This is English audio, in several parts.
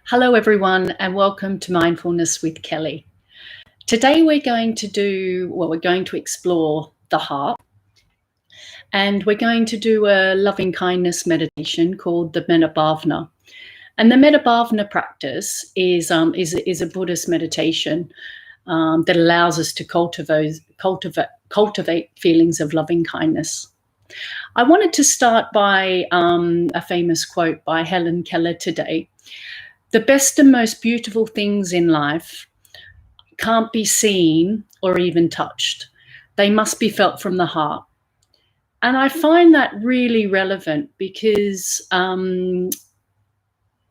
Hello, everyone, and welcome to Mindfulness with Kelly. Today, we're going to explore the heart, and we're going to do a loving kindness meditation called the Metta Bhavana. And the Metta Bhavana practice is a Buddhist meditation that allows us to cultivate feelings of loving kindness. I wanted to start by a famous quote by Helen Keller today. The best and most beautiful things in life can't be seen or even touched. They must be felt from the heart. And I find that really relevant because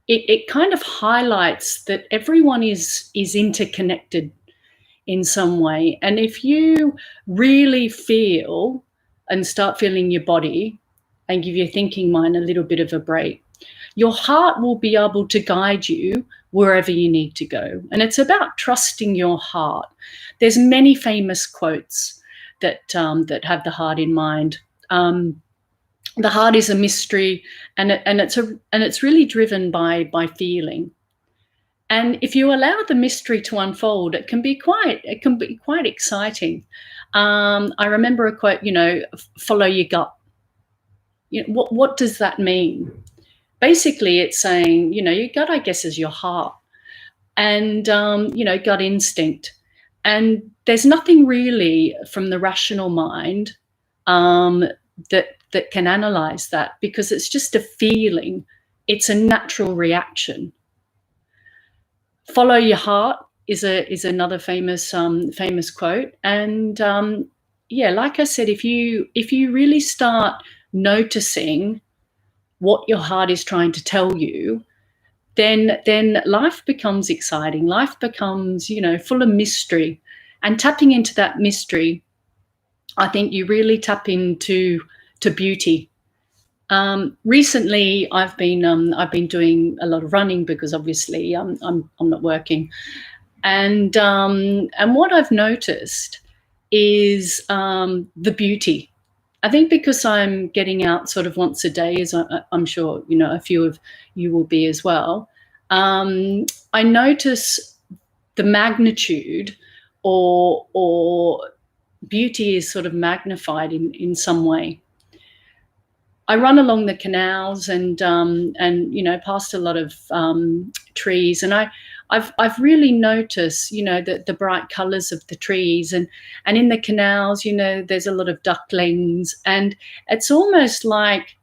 it kind of highlights that everyone is interconnected in some way. And if you really feel and start feeling your body and give your thinking mind a little bit of a break, your heart will be able to guide you wherever you need to go. And it's about trusting your heart. There's many famous quotes that have the heart in mind. The heart is a mystery, and it's really driven by feeling. And if you allow the mystery to unfold, it can be quite exciting. I remember a quote, follow your gut. What does that mean? Basically, it's saying, your gut, I guess, is your heart, and gut instinct. And there's nothing really from the rational mind that can analyze that, because it's just a feeling. It's a natural reaction. Follow your heart is another famous quote. And like I said, if you really start noticing what your heart is trying to tell you, then life becomes exciting. Life becomes, full of mystery. And tapping into that mystery, I think you really tap into beauty. Recently, I've been doing a lot of running because obviously I'm not working, and what I've noticed is the beauty. I think because I'm getting out sort of once a day, as I'm sure a few of you will be as well. I notice the magnitude or beauty is sort of magnified in some way. I run along the canals and past a lot of trees, and I've really noticed the bright colours of the trees, and in the canals there's a lot of ducklings, and it's almost like,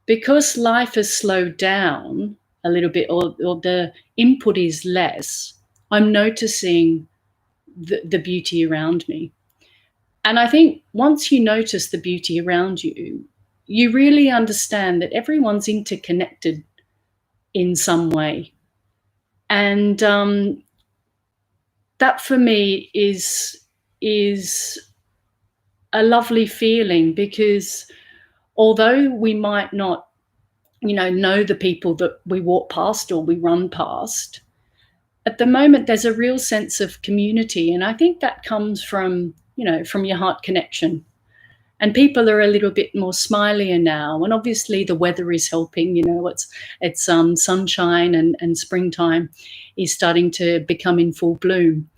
because life has slowed down a little bit, or the input is less, I'm noticing the beauty around me. And I think once you notice the beauty around you, you really understand that everyone's interconnected in some way. And that for me is a lovely feeling, because although we might not, know the people that we walk past or we run past, at the moment there's a real sense of community. And I think that comes from your heart connection. And people are a little bit more smilier now, and obviously the weather is helping. It's sunshine, and springtime is starting to become in full bloom.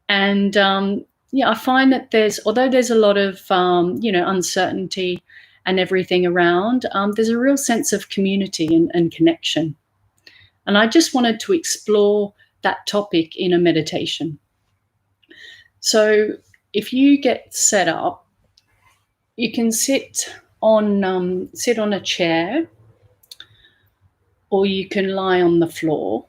And I find that although there's a lot of uncertainty and everything around, there's a real sense of community and connection. And I just wanted to explore that topic in a meditation. So if you get set up, you can sit on a chair, or you can lie on the floor.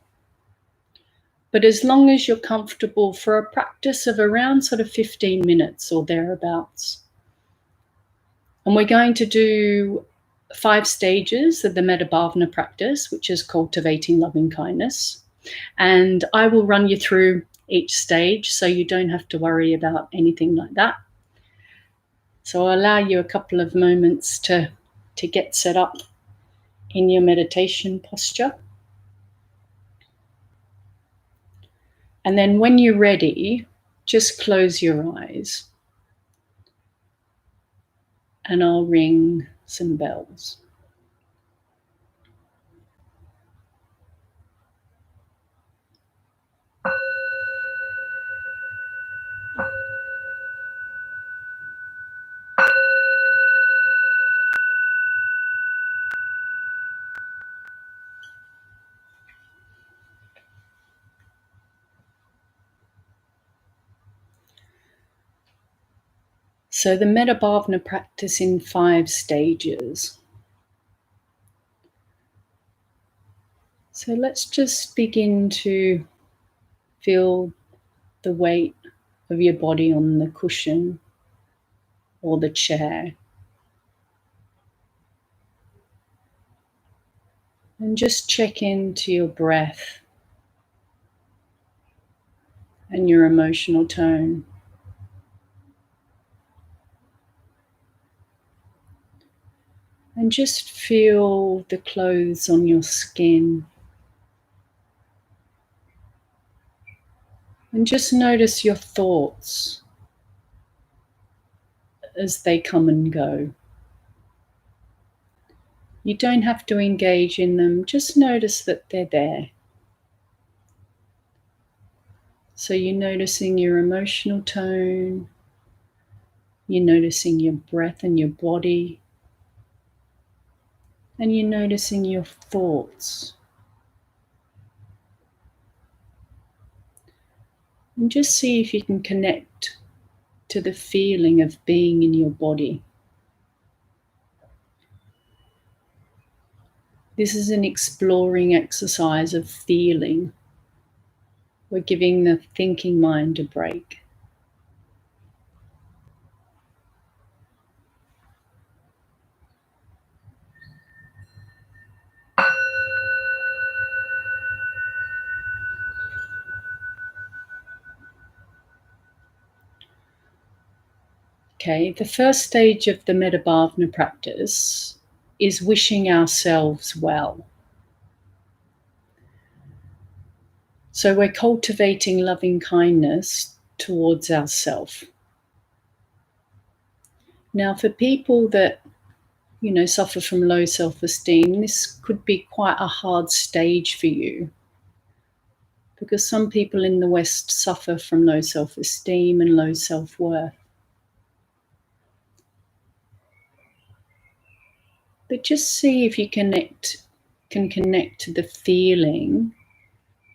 But as long as you're comfortable, for a practice of around sort of 15 minutes or thereabouts. And we're going to do 5 stages of the Metta Bhavana practice, which is cultivating loving kindness. And I will run you through each stage, so you don't have to worry about anything like that. So I'll allow you a couple of moments to get set up in your meditation posture. And then when you're ready, just close your eyes, and I'll ring some bells. So the Metta Bhavana practice in 5 stages. So let's just begin to feel the weight of your body on the cushion or the chair. And just check into your breath and your emotional tone. And just feel the clothes on your skin. And just notice your thoughts as they come and go. You don't have to engage in them, just notice that they're there. So you're noticing your emotional tone, you're noticing your breath and your body, and you're noticing your thoughts. And just see if you can connect to the feeling of being in your body. This is an exploring exercise of feeling. We're giving the thinking mind a break. Okay, the first stage of the Metta Bhavana practice is wishing ourselves well. So we're cultivating loving kindness towards ourselves. Now, for people that suffer from low self-esteem, this could be quite a hard stage for you, because some people in the West suffer from low self-esteem and low self-worth. But just see if you can connect to the feeling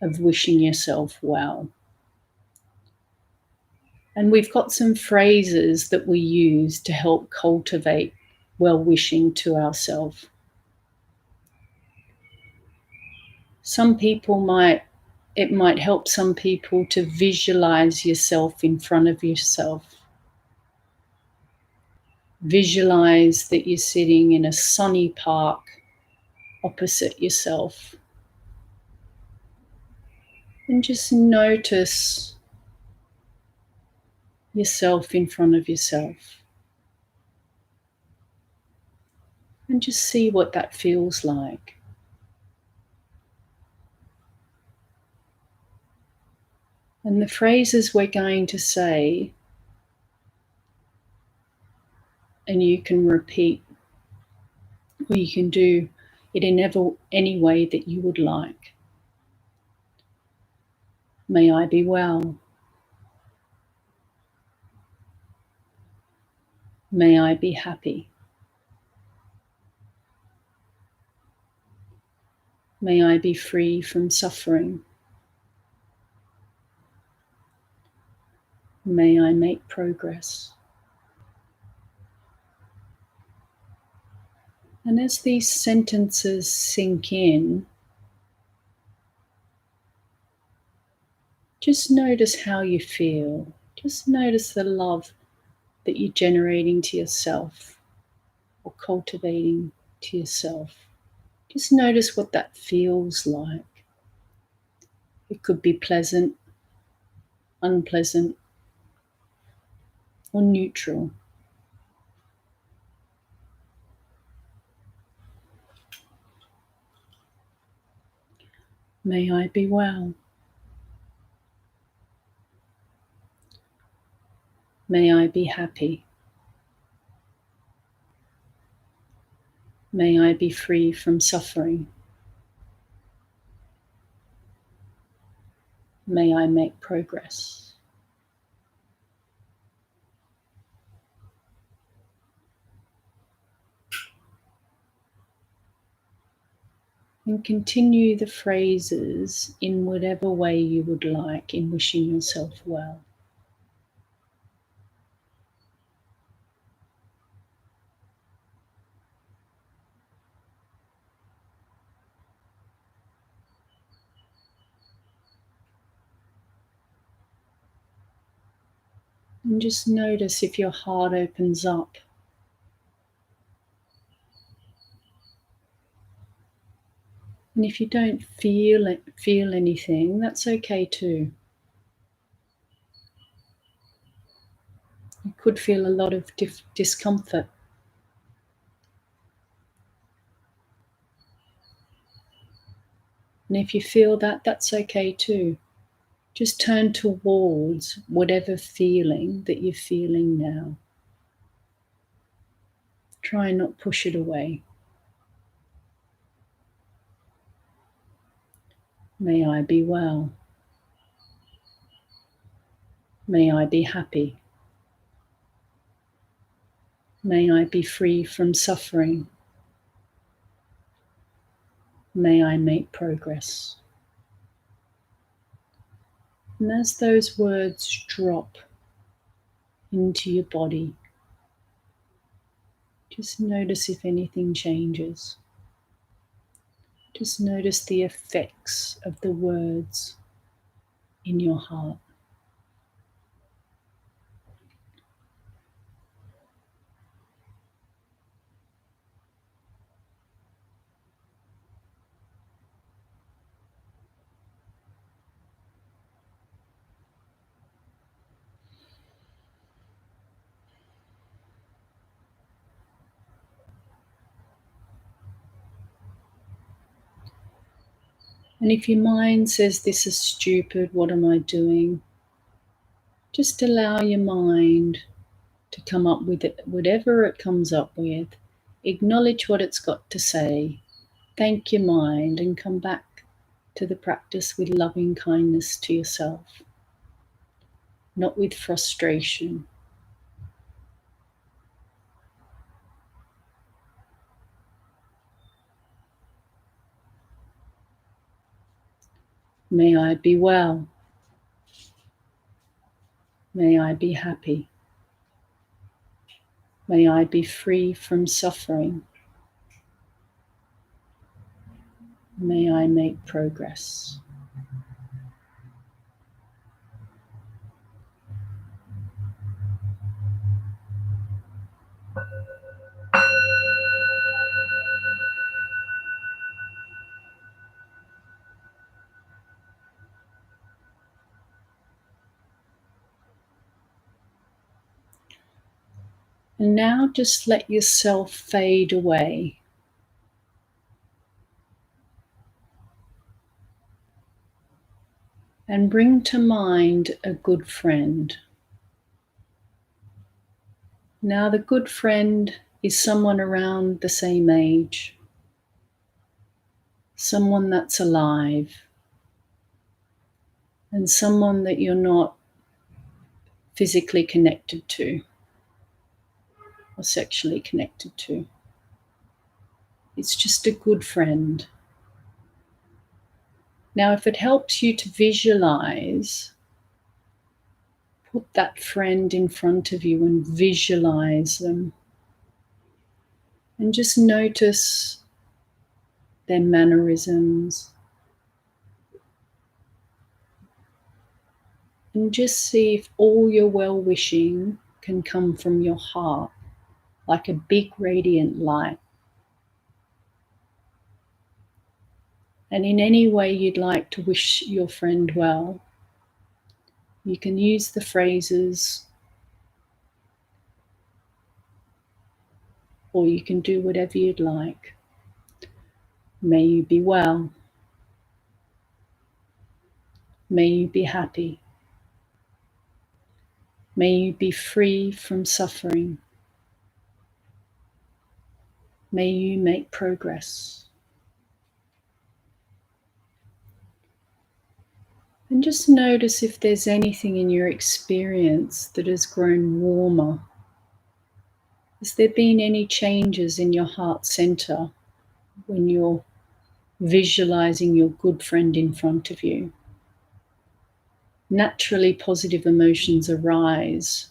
of wishing yourself well. And we've got some phrases that we use to help cultivate well-wishing to ourselves. It might help some people to visualize yourself in front of yourself. Visualize that you're sitting in a sunny park opposite yourself. And just notice yourself in front of yourself. And just see what that feels like. And the phrases we're going to say, and you can repeat, or you can do it in any way that you would like. May I be well. May I be happy. May I be free from suffering. May I make progress. And as these sentences sink in, just notice how you feel. Just notice the love that you're generating to yourself or cultivating to yourself. Just notice what that feels like. It could be pleasant, unpleasant, or neutral. May I be well. May I be happy. May I be free from suffering. May I make progress. And continue the phrases in whatever way you would like in wishing yourself well. And just notice if your heart opens up. And if you don't feel anything, that's okay too. You could feel a lot of discomfort. And if you feel that, that's okay too. Just turn towards whatever feeling that you're feeling now. Try and not push it away. May I be well. May I be happy. May I be free from suffering. May I make progress. And as those words drop into your body, just notice if anything changes. Just notice the effects of the words in your heart. And if your mind says, this is stupid, what am I doing? Just allow your mind to come up with it, whatever it comes up with. Acknowledge what it's got to say. Thank your mind and come back to the practice with loving kindness to yourself, not with frustration. May I be well. May I be happy. May I be free from suffering. May I make progress. And now just let yourself fade away. And bring to mind a good friend. Now, the good friend is someone around the same age, someone that's alive, and someone that you're not physically connected to or sexually connected to. It's just a good friend. Now, if it helps you to visualize, put that friend in front of you and visualize them. And just notice their mannerisms. And just see if all your well-wishing can come from your heart, like a big radiant light. And in any way you'd like to wish your friend well, you can use the phrases, or you can do whatever you'd like. May you be well. May you be happy. May you be free from suffering. May you make progress. And just notice if there's anything in your experience that has grown warmer. Has there been any changes in your heart center when you're visualizing your good friend in front of you? Naturally, positive emotions arise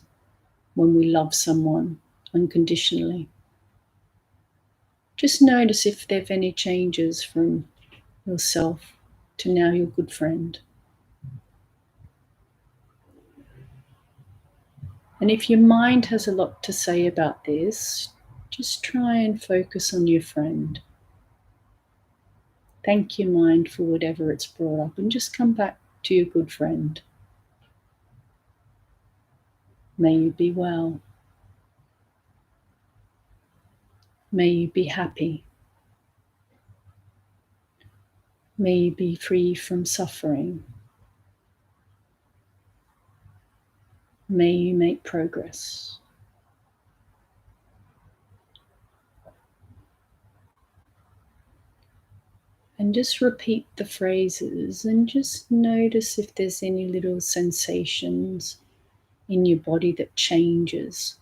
when we love someone unconditionally. Just notice if there are any changes from yourself to now your good friend. And if your mind has a lot to say about this, just try and focus on your friend. Thank your mind for whatever it's brought up and just come back to your good friend. May you be well. May you be happy. May you be free from suffering. May you make progress. And just repeat the phrases and just notice if there's any little sensations in your body that changes.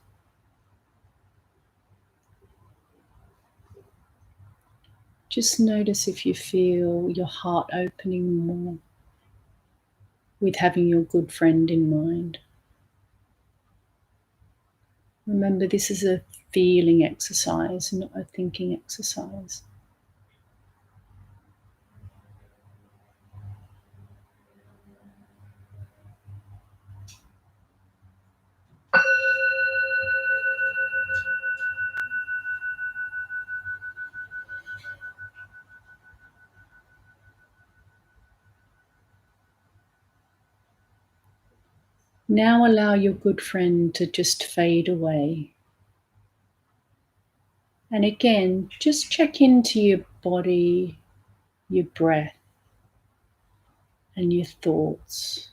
Just notice if you feel your heart opening more with having your good friend in mind. Remember, this is a feeling exercise, not a thinking exercise. Now allow your good friend to just fade away. And again, just check into your body, your breath, and your thoughts.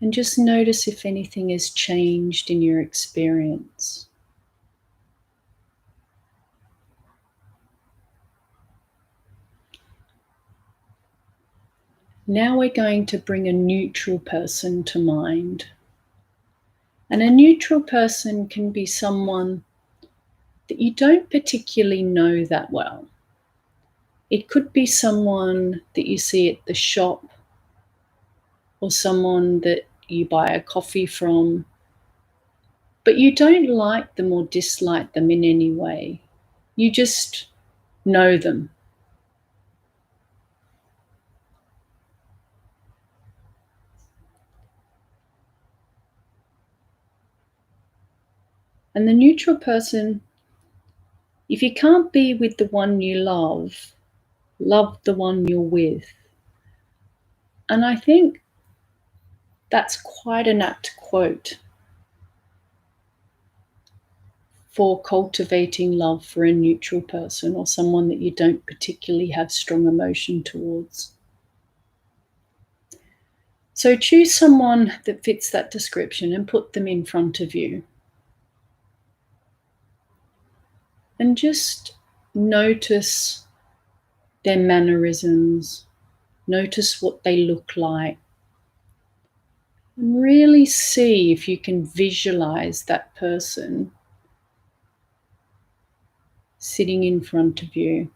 And just notice if anything has changed in your experience. Now we're going to bring a neutral person to mind. And a neutral person can be someone that you don't particularly know that well. It could be someone that you see at the shop, or someone that you buy a coffee from, but you don't like them or dislike them in any way. You just know them. And the neutral person, if you can't be with the one you love, love the one you're with. And I think that's quite an apt quote for cultivating love for a neutral person or someone that you don't particularly have strong emotion towards. So choose someone that fits that description and put them in front of you. And just notice their mannerisms, notice what they look like, and really see if you can visualize that person sitting in front of you.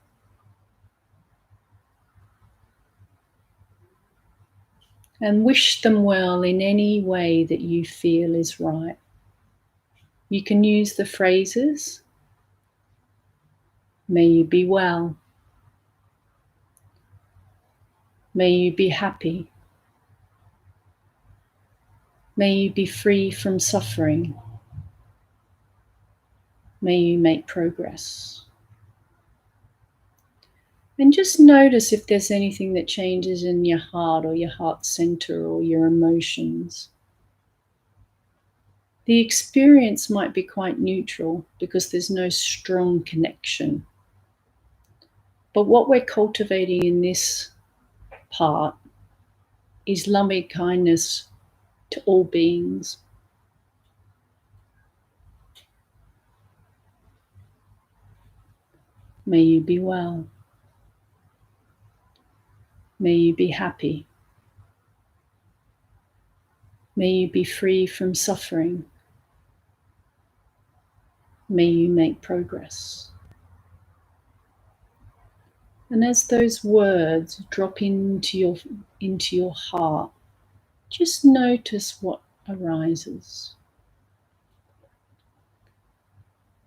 And wish them well in any way that you feel is right. You can use the phrases, may you be well, may you be happy, may you be free from suffering, may you make progress. And just notice if there's anything that changes in your heart or your heart center or your emotions. The experience might be quite neutral because there's no strong connection. But what we're cultivating in this part is loving kindness to all beings. May you be well. May you be happy. May you be free from suffering. May you make progress. And as those words drop into your heart, just notice what arises.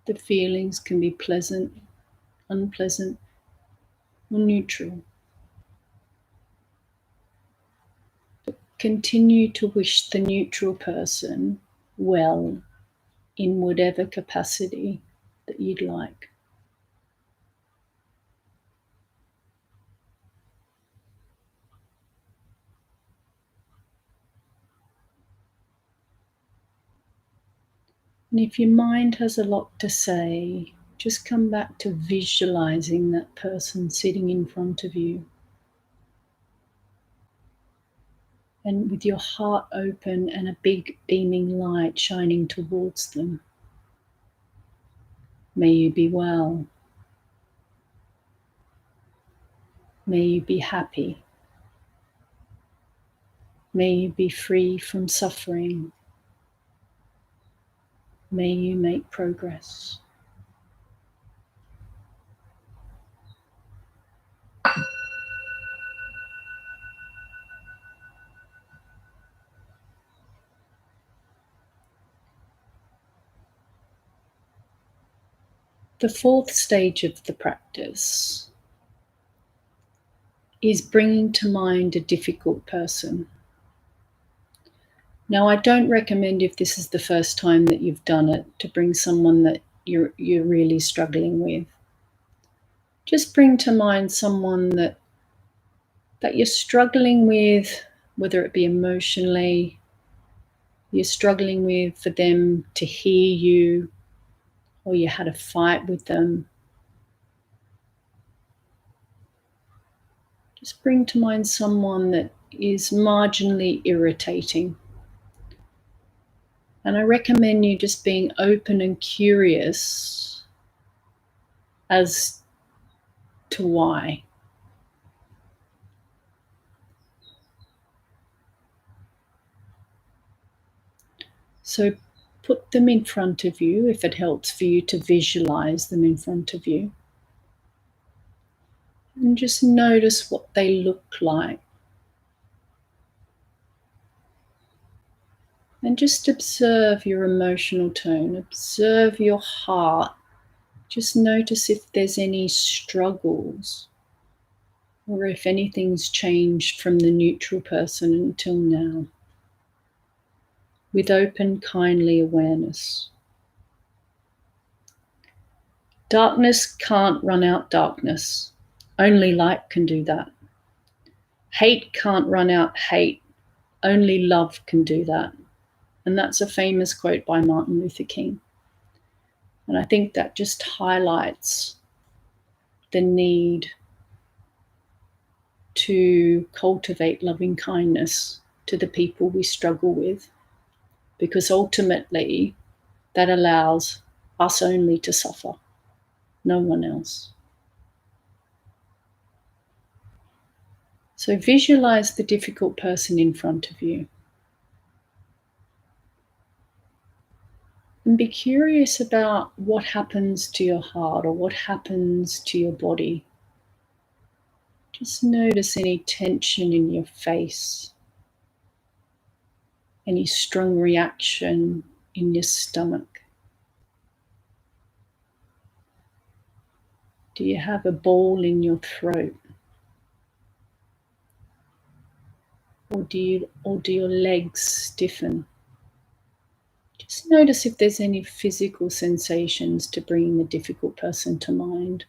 The feelings can be pleasant, unpleasant, or neutral. Continue to wish the neutral person well in whatever capacity that you'd like. And if your mind has a lot to say, just come back to visualizing that person sitting in front of you. And with your heart open and a big beaming light shining towards them. May you be well. May you be happy. May you be free from suffering. May you make progress. The fourth stage of the practice is bringing to mind a difficult person. Now, I don't recommend, if this is the first time that you've done it, to bring someone that you're really struggling with. Just bring to mind someone that you're struggling with, whether it be emotionally, you're struggling with for them to hear you, or you had a fight with them. Just bring to mind someone that is marginally irritating. And I recommend you just being open and curious as to why. So put them in front of you, if it helps for you to visualize them in front of you. And just notice what they look like. And just observe your emotional tone, observe your heart. Just notice if there's any struggles or if anything's changed from the neutral person until now. With open, kindly awareness. Darkness can't run out darkness. Only light can do that. Hate can't run out hate. Only love can do that. And that's a famous quote by Martin Luther King. And I think that just highlights the need to cultivate loving kindness to the people we struggle with, because ultimately that allows us only to suffer, no one else. So visualize the difficult person in front of you. And be curious about what happens to your heart or what happens to your body. Just notice any tension in your face, any strong reaction in your stomach. Do you have a ball in your throat? Or do your legs stiffen? Just notice if there's any physical sensations to bring the difficult person to mind.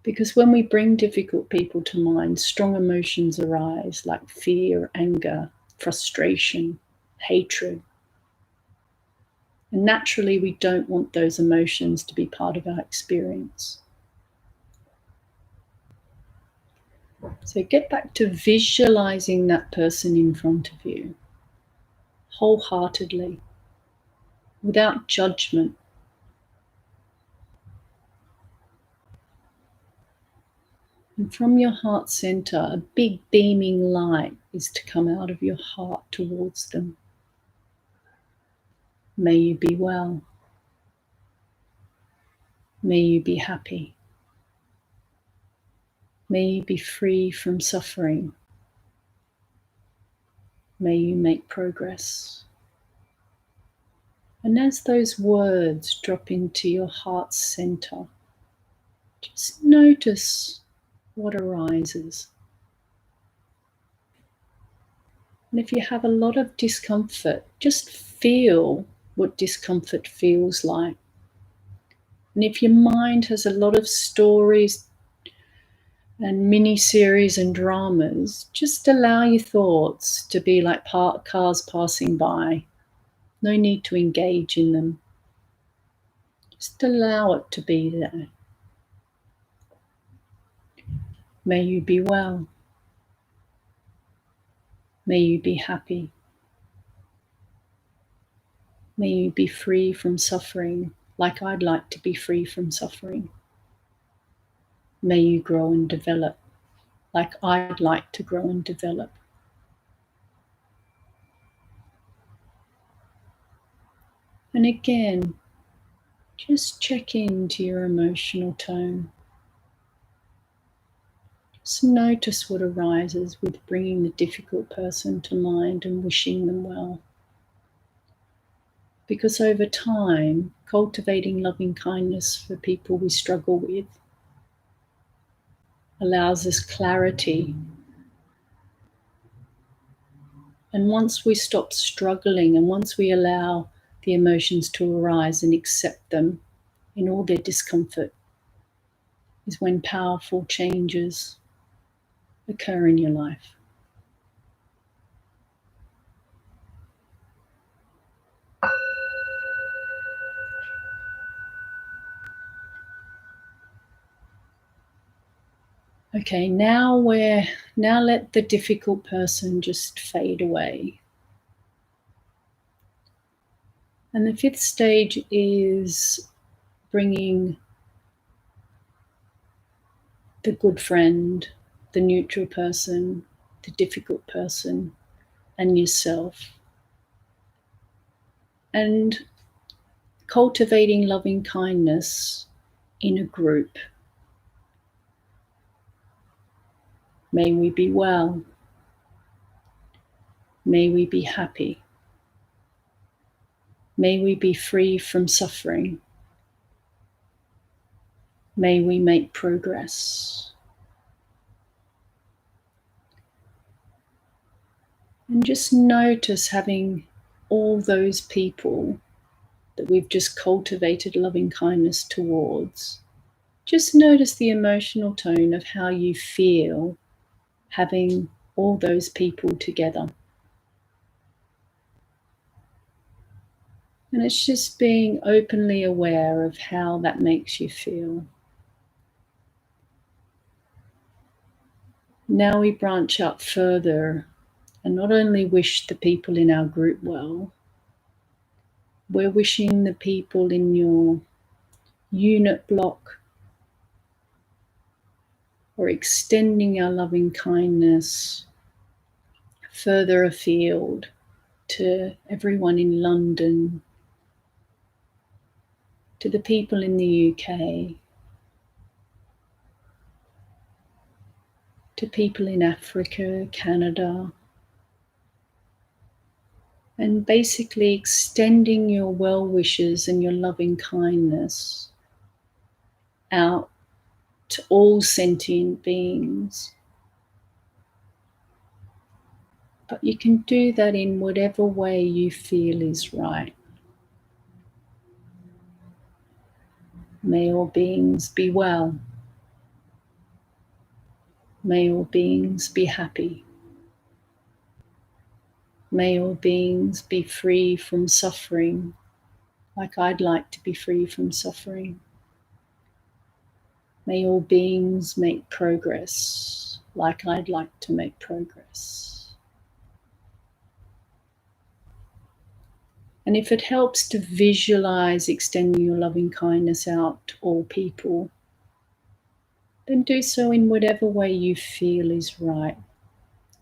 Because when we bring difficult people to mind, strong emotions arise like fear, anger, frustration, hatred. And naturally, we don't want those emotions to be part of our experience. So get back to visualizing that person in front of you, wholeheartedly, without judgment. And from your heart center, a big beaming light is to come out of your heart towards them. May you be well. May you be happy. May you be free from suffering. May you make progress. And as those words drop into your heart's center, just notice what arises. And if you have a lot of discomfort, just feel what discomfort feels like. And if your mind has a lot of stories and mini-series and dramas, just allow your thoughts to be like cars passing by. No need to engage in them. Just allow it to be there. May you be well. May you be happy. May you be free from suffering, like I'd like to be free from suffering. May you grow and develop, like I'd like to grow and develop. And again, just check into your emotional tone. Just notice what arises with bringing the difficult person to mind and wishing them well. Because over time, cultivating loving kindness for people we struggle with allows us clarity. And once we stop struggling and once we allow the emotions to arise and accept them in all their discomfort, is when powerful changes occur in your life. Okay, now let the difficult person just fade away. And the fifth stage is bringing the good friend, the neutral person, the difficult person, and yourself. And cultivating loving kindness in a group. May we be well. May we be happy. May we be free from suffering. May we make progress. And just notice having all those people that we've just cultivated loving kindness towards. Just notice the emotional tone of how you feel having all those people together. And it's just being openly aware of how that makes you feel. Now we branch out further and not only wish the people in our group well, we're wishing the people in your unit block, or extending our loving kindness further afield to everyone in London, to the people in the UK, to people in Africa, Canada, and basically extending your well wishes and your loving kindness out to all sentient beings. But you can do that in whatever way you feel is right. May all beings be well. May all beings be happy. May all beings be free from suffering, like I'd like to be free from suffering. May all beings make progress, like I'd like to make progress. And if it helps to visualize extending your loving kindness out to all people, then do so in whatever way you feel is right.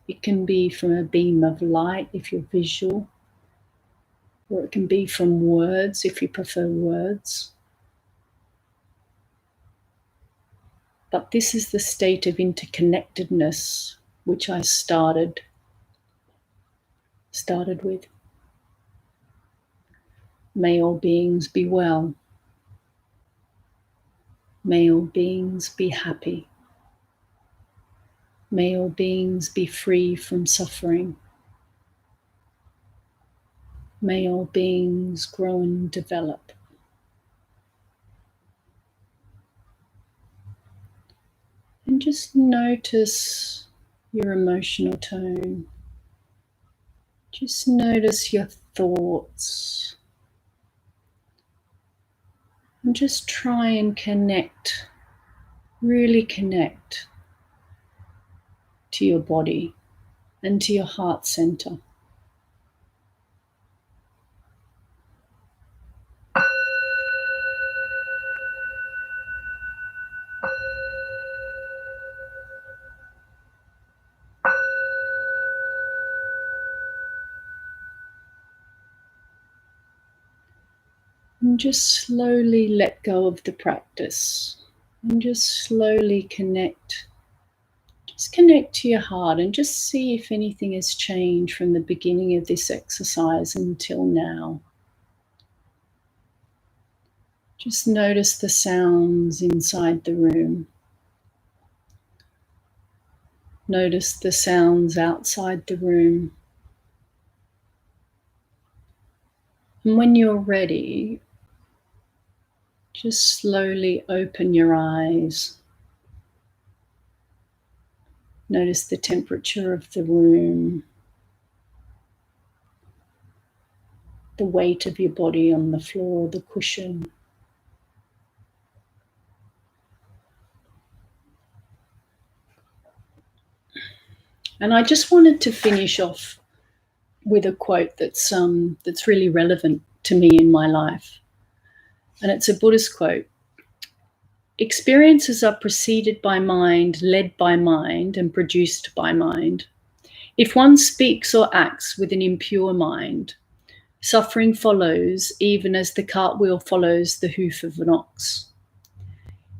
It can be from a beam of light if you're visual, or it can be from words if you prefer words. But this is the state of interconnectedness which I started with. May all beings be well. May all beings be happy. May all beings be free from suffering, May all beings grow and develop. And just notice your emotional tone. Just notice your thoughts. And just try and connect, really connect to your body and to your heart center. And just slowly let go of the practice and just slowly connect. Just connect to your heart and just see if anything has changed from the beginning of this exercise until now. Just notice the sounds inside the room. Notice the sounds outside the room. And when you're ready, just slowly open your eyes. Notice the temperature of the room, the weight of your body on the floor, the cushion. And I just wanted to finish off with a quote that's really relevant to me in my life. And it's a Buddhist quote. Experiences are preceded by mind, led by mind, and produced by mind. If one speaks or acts with an impure mind, suffering follows even as the cartwheel follows the hoof of an ox.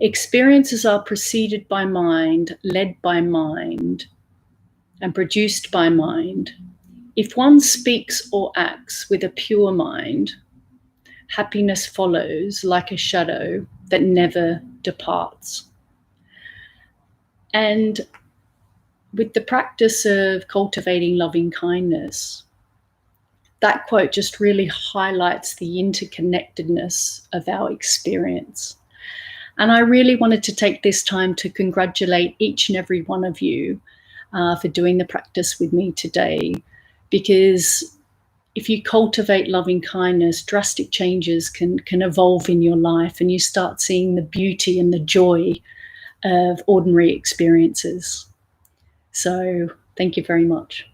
Experiences are preceded by mind, led by mind, and produced by mind. If one speaks or acts with a pure mind, happiness follows like a shadow that never departs. And with the practice of cultivating loving kindness, that quote just really highlights the interconnectedness of our experience. And I really wanted to take this time to congratulate each and every one of you for doing the practice with me today, because if you cultivate loving kindness, drastic changes can evolve in your life, and you start seeing the beauty and the joy of ordinary experiences. So thank you very much.